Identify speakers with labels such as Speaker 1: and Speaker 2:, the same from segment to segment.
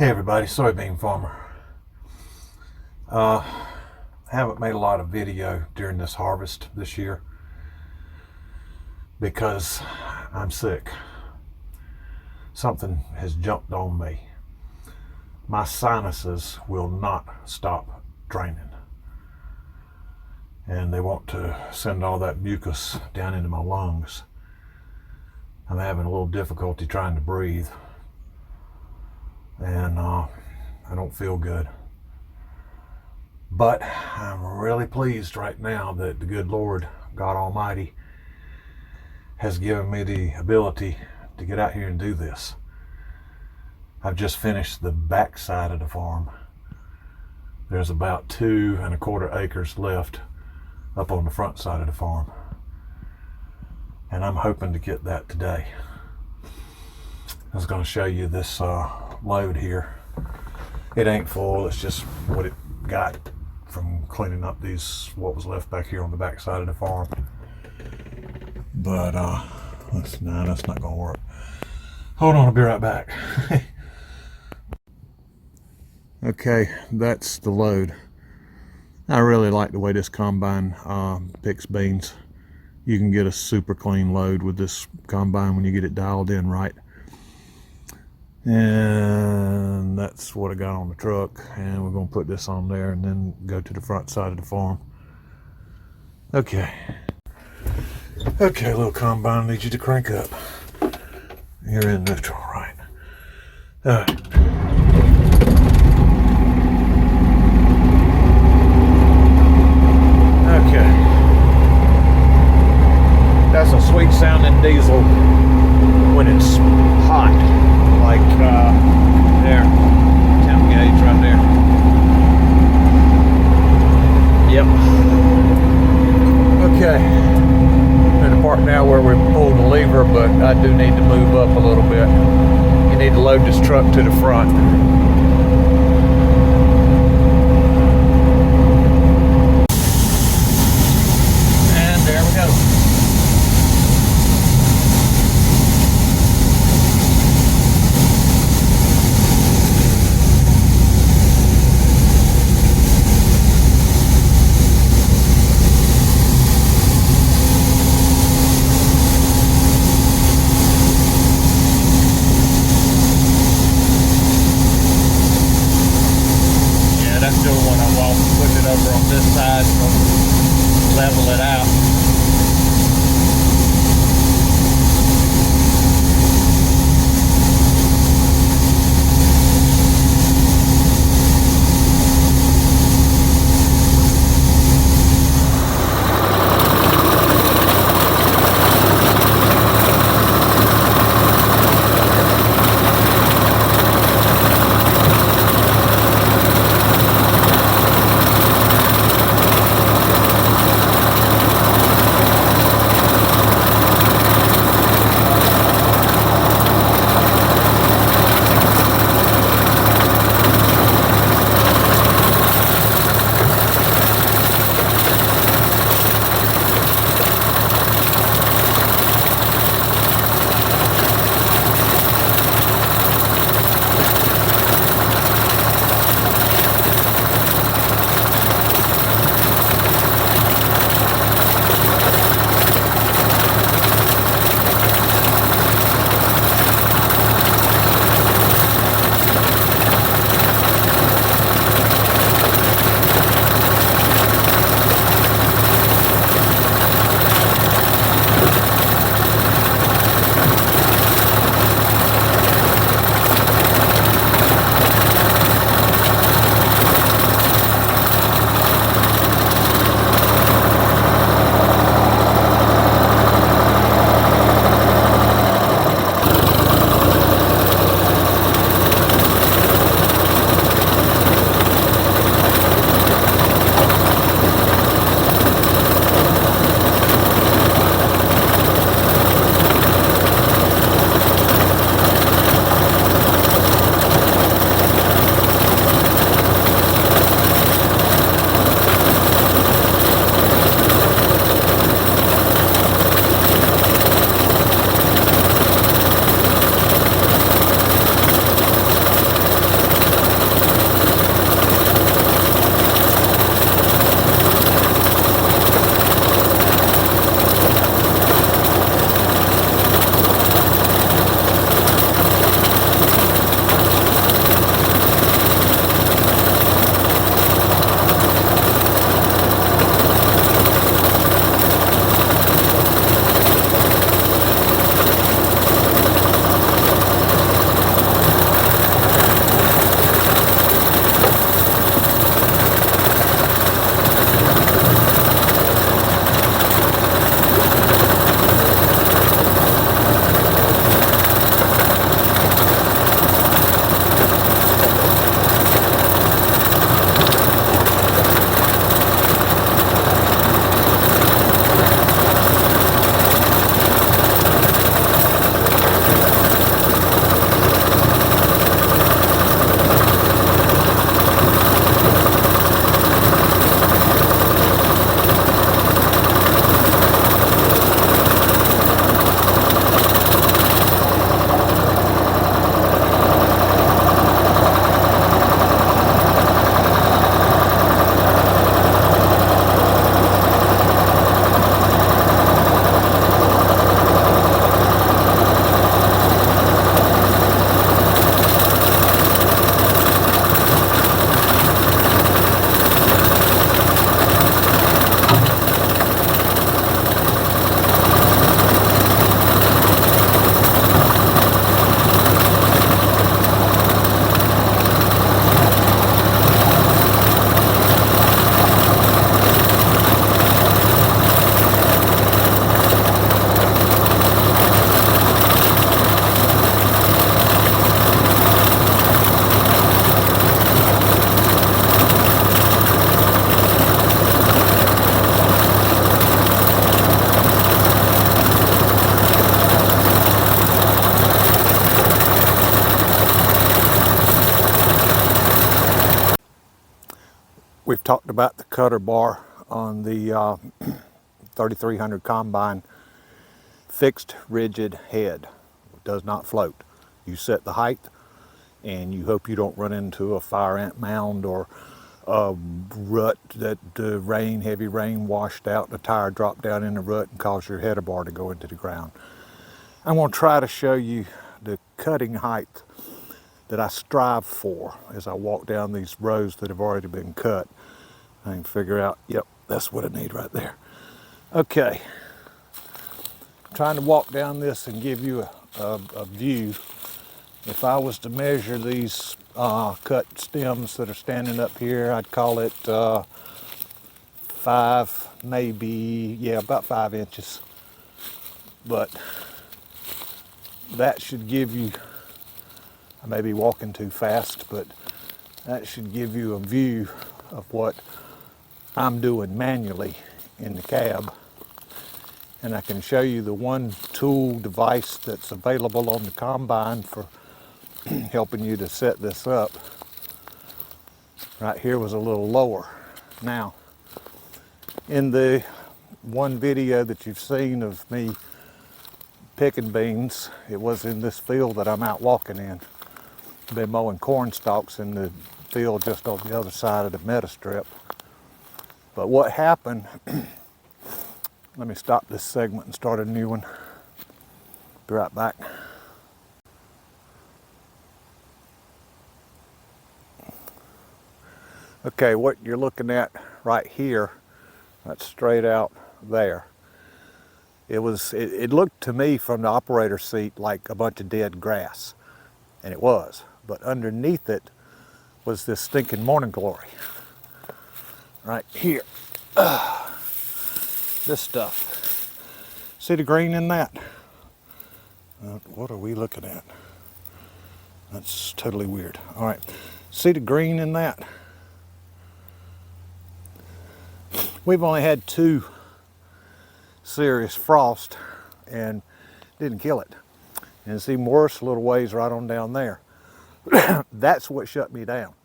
Speaker 1: Hey everybody, soybean farmer. Haven't made a lot of video during this harvest this year because I'm sick. Something has jumped on me. My sinuses will not stop draining, and they want to send all that mucus down into my lungs. I'm having a little difficulty trying to breathe, and I don't feel good. But I'm really pleased right now that the good Lord, God Almighty, has given me the ability to get out here and do this. I've just finished the back side of the farm. There's about 2¼ acres left up on the front side of the farm, and I'm hoping to get that today. I was going to show you this load here. It ain't full, it's just what it got from cleaning up what was left back here on the back side of the farm. But that's not gonna work. Hold on, I'll be right back. Okay, that's the load. I really like the way this combine picks beans. You can get a super clean load with this combine when you get it dialed in right. And that's what I got on the truck, and we're going to put this on there and then go to the front side of the farm. Okay, little combine, needs you to crank up. You're in neutral, right? All right. Okay, that's a sweet sounding diesel when it's hot. Like there, temp gauge right there. Yep. Okay. We're at the part now where we pulled the lever, but I do need to move up a little bit. You need to load this truck to the front. And there we go. Still when I'm putting it over on this side to level it out. We've talked about the cutter bar on the 3300 combine. Fixed, rigid head. It does not float. You set the height and you hope you don't run into a fire ant mound or a rut that heavy rain washed out, the tire dropped down in the rut and caused your header bar to go into the ground. I'm going to try to show you the cutting height that I strive for as I walk down these rows that have already been cut. I can figure out, yep, that's what I need right there. Okay, I'm trying to walk down this and give you a view. If I was to measure these cut stems that are standing up here, I'd call it 5, maybe, yeah, about 5 inches. But that should give you, I may be walking too fast, but that should give you a view of what I'm doing manually in the cab. And I can show you the one tool device that's available on the combine for helping you to set this up. Right here was a little lower. Now, in the one video that you've seen of me picking beans, it was in this field that I'm out walking in. I've been mowing corn stalks in the field just on the other side of the meta strip. But what happened, let me stop this segment and start a new one. Be right back. Okay, what you're looking at right here, that's straight out there. It looked to me from the operator's seat like a bunch of dead grass, and it was. But underneath it was this stinking morning glory. Right here. This stuff. See the green in that? What are we looking at? That's totally weird. All right. See the green in that? We've only had 2 serious frost and didn't kill it. And it's even worse a little ways right on down there. That's what shut me down.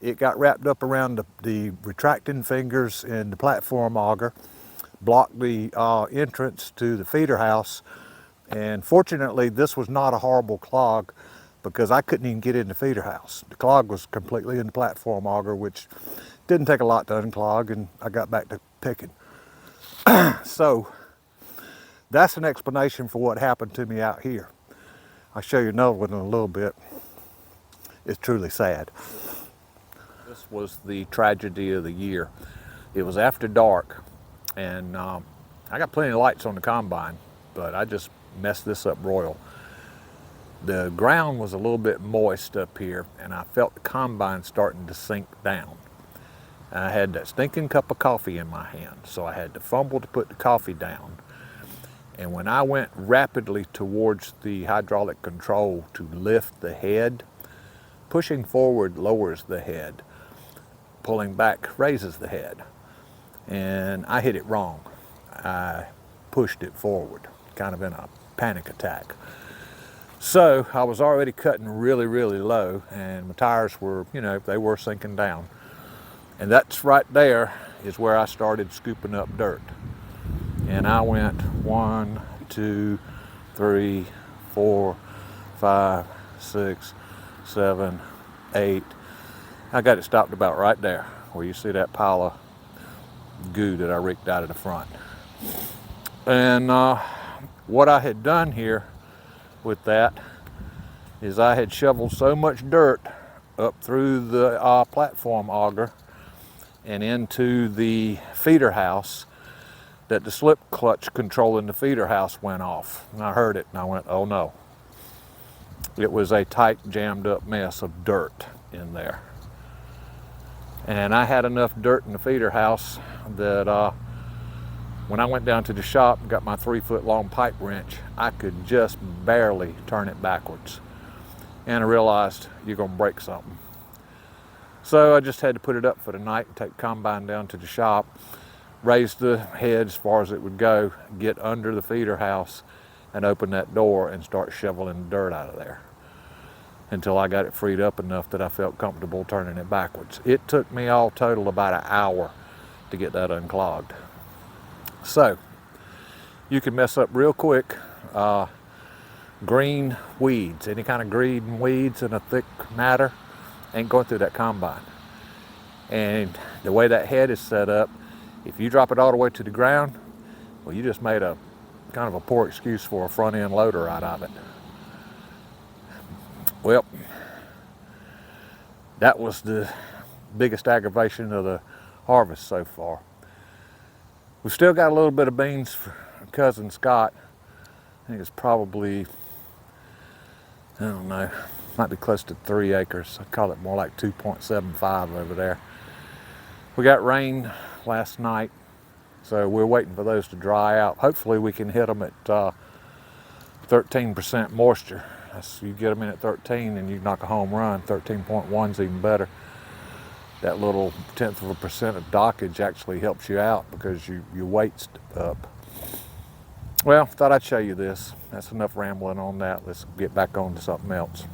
Speaker 1: It got wrapped up around the retracting fingers in the platform auger, blocked the entrance to the feeder house, and fortunately this was not a horrible clog because I couldn't even get in the feeder house. The clog was completely in the platform auger, which didn't take a lot to unclog, and I got back to picking. So that's an explanation for what happened to me out here. I'll show you another one in a little bit. It's truly sad. This was the tragedy of the year. It was after dark, and I got plenty of lights on the combine, but I just messed this up royal. The ground was a little bit moist up here, and I felt the combine starting to sink down. I had that stinking cup of coffee in my hand, so I had to fumble to put the coffee down. And when I went rapidly towards the hydraulic control to lift the head, pushing forward lowers the head, pulling back raises the head. And I hit it wrong. I pushed it forward, kind of in a panic attack. So I was already cutting really, really low, and my tires were, they were sinking down. And that's right there is where I started scooping up dirt. And I went 1, 2, 3, 4, 5, 6, 7, 8. I got it stopped about right there where you see that pile of goo that I raked out of the front. And what I had done here with that is I had shoveled so much dirt up through the platform auger and into the feeder house that the slip clutch controlling the feeder house went off. And I heard it and I went, oh no. It was a tight, jammed up mess of dirt in there. And I had enough dirt in the feeder house that when I went down to the shop and got my 3-foot long pipe wrench, I could just barely turn it backwards. And I realized you're gonna break something. So I just had to put it up for the night and take the combine down to the shop, raise the head as far as it would go, get under the feeder house and open that door and start shoveling dirt out of there. until I got it freed up enough that I felt comfortable turning it backwards. It took me all total about an hour to get that unclogged. So you can mess up real quick. Green weeds, any kind of green weeds in a thick matter, ain't going through that combine. And the way that head is set up, if you drop it all the way to the ground, well, you just made a kind of a poor excuse for a front end loader out of it. Well, that was the biggest aggravation of the harvest so far. We've still got a little bit of beans for cousin Scott. I think it's probably, I don't know, might be close to 3 acres. I call it more like 2.75 over there. We got rain last night, so we're waiting for those to dry out. Hopefully we can hit them at 13% moisture. You get them in at 13 and you knock a home run. 13.1 is even better. That little 0.1% of dockage actually helps you out because your weight's up. Well, thought I'd show you this. That's enough rambling on that. Let's get back on to something else.